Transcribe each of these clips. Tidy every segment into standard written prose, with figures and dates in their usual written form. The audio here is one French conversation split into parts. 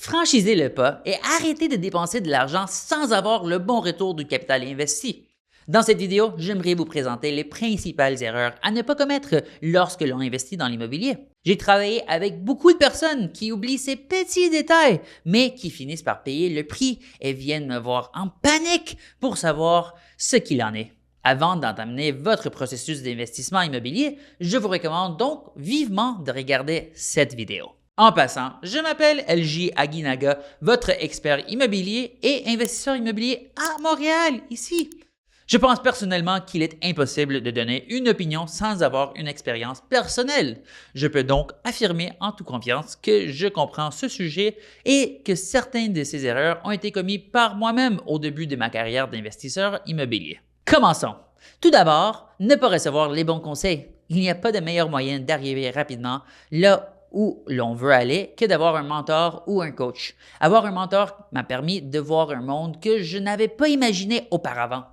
Franchisez le pas et arrêtez de dépenser de l'argent sans avoir le bon retour du capital investi. Dans cette vidéo, j'aimerais vous présenter les principales erreurs à ne pas commettre lorsque l'on investit dans l'immobilier. J'ai travaillé avec beaucoup de personnes qui oublient ces petits détails, mais qui finissent par payer le prix et viennent me voir en panique pour savoir ce qu'il en est. Avant d'entamer votre processus d'investissement immobilier, je vous recommande donc vivement de regarder cette vidéo. En passant, je m'appelle LJ Aguinaga, votre expert immobilier et investisseur immobilier à Montréal, ici. Je pense personnellement qu'il est impossible de donner une opinion sans avoir une expérience personnelle. Je peux donc affirmer en toute confiance que je comprends ce sujet et que certaines de ces erreurs ont été commises par moi-même au début de ma carrière d'investisseur immobilier. Commençons. Tout d'abord, ne pas recevoir les bons conseils. Il n'y a pas de meilleur moyen d'arriver rapidement là où l'on veut aller que d'avoir un mentor ou un coach. Avoir un mentor m'a permis de voir un monde que je n'avais pas imaginé auparavant.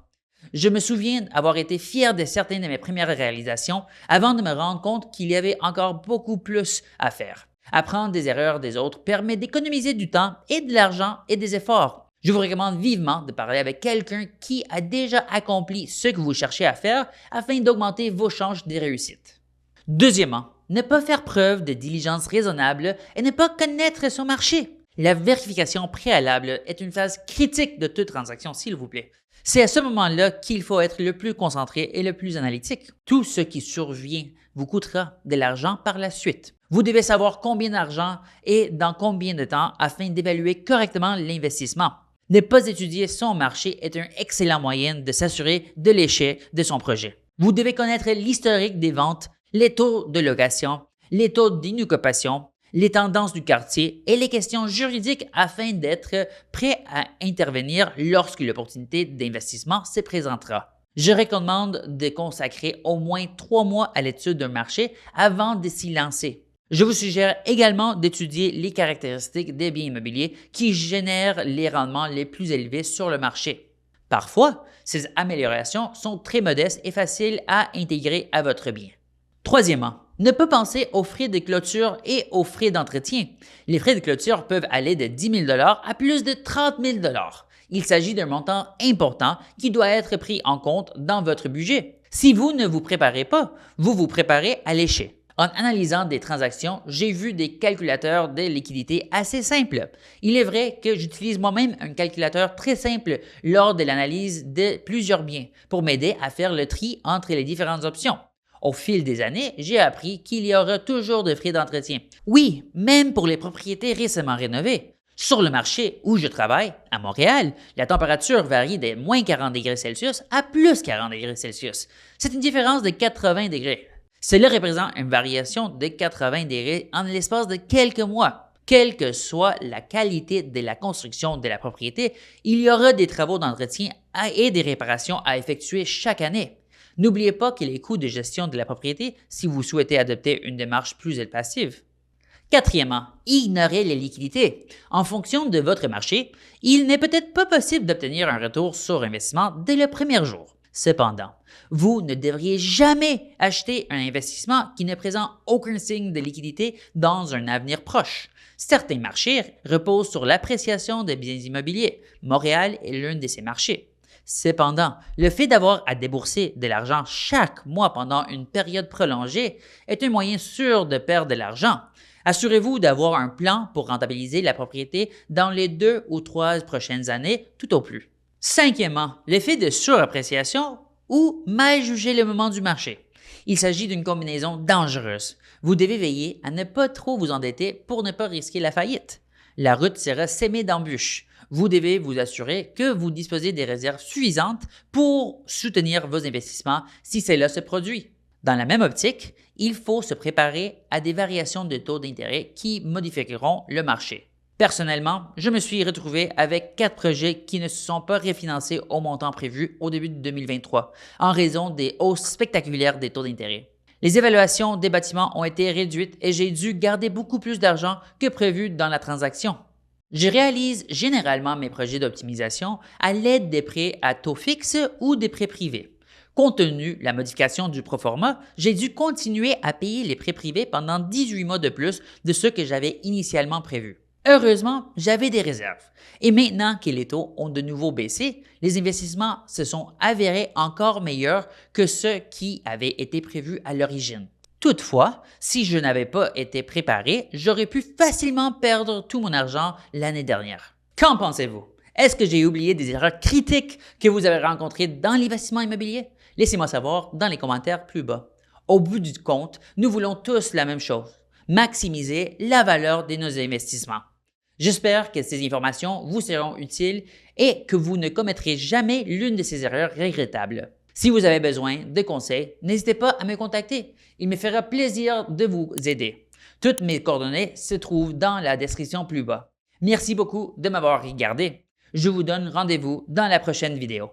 Je me souviens avoir été fier de certaines de mes premières réalisations avant de me rendre compte qu'il y avait encore beaucoup plus à faire. Apprendre des erreurs des autres permet d'économiser du temps et de l'argent et des efforts. Je vous recommande vivement de parler avec quelqu'un qui a déjà accompli ce que vous cherchez à faire afin d'augmenter vos chances de réussite. Deuxièmement, ne pas faire preuve de diligence raisonnable et ne pas connaître son marché. La vérification préalable est une phase critique de toute transaction, s'il vous plaît. C'est à ce moment-là qu'il faut être le plus concentré et le plus analytique. Tout ce qui survient vous coûtera de l'argent par la suite. Vous devez savoir combien d'argent et dans combien de temps afin d'évaluer correctement l'investissement. Ne pas étudier son marché est un excellent moyen de s'assurer de l'échec de son projet. Vous devez connaître l'historique des ventes, les taux de location, les taux d'inoccupation, les tendances du quartier et les questions juridiques afin d'être prêt à intervenir lorsque l'opportunité d'investissement se présentera. Je recommande de consacrer au moins 3 mois à l'étude d'un marché avant de s'y lancer. Je vous suggère également d'étudier les caractéristiques des biens immobiliers qui génèrent les rendements les plus élevés sur le marché. Parfois, ces améliorations sont très modestes et faciles à intégrer à votre bien. Troisièmement, ne pas penser aux frais de clôture et aux frais d'entretien. Les frais de clôture peuvent aller de 10 000 $ à plus de 30 000 $. Il s'agit d'un montant important qui doit être pris en compte dans votre budget. Si vous ne vous préparez pas, vous vous préparez à l'échec. En analysant des transactions, j'ai vu des calculateurs de liquidité assez simples. Il est vrai que j'utilise moi-même un calculateur très simple lors de l'analyse de plusieurs biens pour m'aider à faire le tri entre les différentes options. Au fil des années, j'ai appris qu'il y aura toujours de frais d'entretien. Oui, même pour les propriétés récemment rénovées. Sur le marché où je travaille, à Montréal, la température varie de moins 40 degrés Celsius à plus 40 degrés Celsius. C'est une différence de 80 degrés. Cela représente une variation de 80 degrés en l'espace de quelques mois. Quelle que soit la qualité de la construction de la propriété, il y aura des travaux d'entretien et des réparations à effectuer chaque année. N'oubliez pas que les coûts de gestion de la propriété si vous souhaitez adopter une démarche plus passive. Quatrièmement, ignorez les liquidités. En fonction de votre marché, il n'est peut-être pas possible d'obtenir un retour sur investissement dès le premier jour. Cependant, vous ne devriez jamais acheter un investissement qui ne présente aucun signe de liquidité dans un avenir proche. Certains marchés reposent sur l'appréciation des biens immobiliers. Montréal est l'un de ces marchés. Cependant, le fait d'avoir à débourser de l'argent chaque mois pendant une période prolongée est un moyen sûr de perdre de l'argent. Assurez-vous d'avoir un plan pour rentabiliser la propriété dans les 2 ou 3 prochaines années, tout au plus. Cinquièmement, l'effet de surappréciation ou mal juger le moment du marché. Il s'agit d'une combinaison dangereuse. Vous devez veiller à ne pas trop vous endetter pour ne pas risquer la faillite. La route sera semée d'embûches. Vous devez vous assurer que vous disposez des réserves suffisantes pour soutenir vos investissements si cela se produit. Dans la même optique, il faut se préparer à des variations de taux d'intérêt qui modifieront le marché. Personnellement, je me suis retrouvé avec 4 projets qui ne se sont pas refinancés au montant prévu au début de 2023 en raison des hausses spectaculaires des taux d'intérêt. Les évaluations des bâtiments ont été réduites et j'ai dû garder beaucoup plus d'argent que prévu dans la transaction. Je réalise généralement mes projets d'optimisation à l'aide des prêts à taux fixe ou des prêts privés. Compte tenu de la modification du proforma, j'ai dû continuer à payer les prêts privés pendant 18 mois de plus de ce que j'avais initialement prévu. Heureusement, j'avais des réserves. Et maintenant que les taux ont de nouveau baissé, les investissements se sont avérés encore meilleurs que ceux qui avaient été prévus à l'origine. Toutefois, si je n'avais pas été préparé, j'aurais pu facilement perdre tout mon argent l'année dernière. Qu'en pensez-vous? Est-ce que j'ai oublié des erreurs critiques que vous avez rencontrées dans l'investissement immobilier? Laissez-moi savoir dans les commentaires plus bas. Au bout du compte, nous voulons tous la même chose, maximiser la valeur de nos investissements. J'espère que ces informations vous seront utiles et que vous ne commettrez jamais l'une de ces erreurs regrettables. Si vous avez besoin de conseils, n'hésitez pas à me contacter. Il me fera plaisir de vous aider. Toutes mes coordonnées se trouvent dans la description plus bas. Merci beaucoup de m'avoir regardé. Je vous donne rendez-vous dans la prochaine vidéo.